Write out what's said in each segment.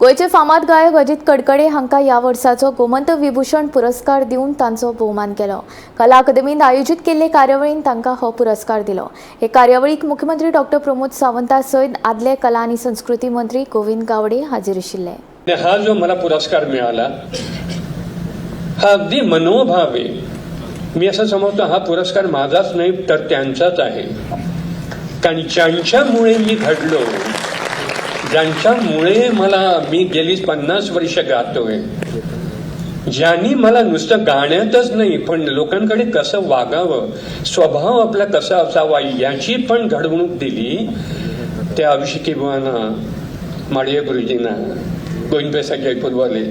गोयचे फामाद गायक अजित कडकडे हांकां ह्या वर्साचो गोमंत विभूषण पुरस्कार दिवन तांचो भोवमान केलो। कला अकादमीन आयोजीत केल्ले कार्यावळीन तांकां हो पुरस्कार दिलो। हे कार्यावळीक मुख्यमंत्री डॉ. प्रमोद सावंता सयत आदले कला आनी संस्कृती मंत्री गोविंद गावडे हाजीर आशिल्ले। हा जो मला पुरस्कार मिळाला हा अगदी मनोभाव आहे। मी असं समजतो हा पुरस्कार माझाच नाही तर त्यांचाच आहे, कारण ज्यांच्यामुळे मी घडलो, ज्यांच्यामुळे मी गेली 50 वर्ष गातोय, ज्यांनी मला नुसतं गाण्यातच नाही पण लोकांकडे कसं वागावं, स्वभाव आपला कसा असावा याची पण घडवणूक दिली, त्या अभिषेकी बुवांना, माडिया गुरुजींना, गोविंदभाई जयपूरवाले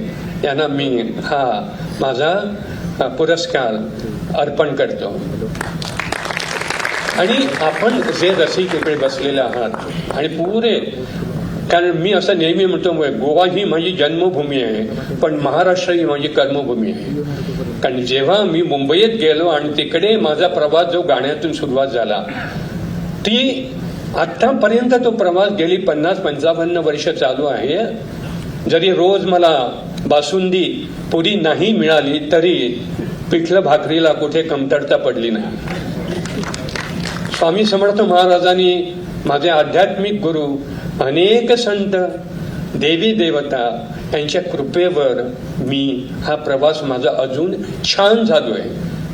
यांना मी हा माझा पुरस्कार अर्पण करतो। आणि आपण जे रसिक इकडे बसलेले आहात आणि पुरे, कारण मी असं नेहमी म्हणतो गोवा ही माझी जन्मभूमी आहे पण महाराष्ट्र ही माझी कर्मभूमी आहे। कारण जेव्हा मी मुंबईत गेलो आणि तिकडे माझा प्रवास जो गाण्यातून सुरुवात झाला, ती आतापर्यंत तो प्रवास गेली 50-55 वर्ष चालू आहे। जरी रोज मला बासुंदी पुरी नाही मिळाली तरी पिठलं भाकरीला कुठे कमतरता पडली नाही। स्वामी समर्थ महाराजांनी, माझे आध्यात्मिक गुरु, अनेक संत, देवी देवता यांच्या कृपेवर मी हा प्रवास माझा अजून छान झालोय।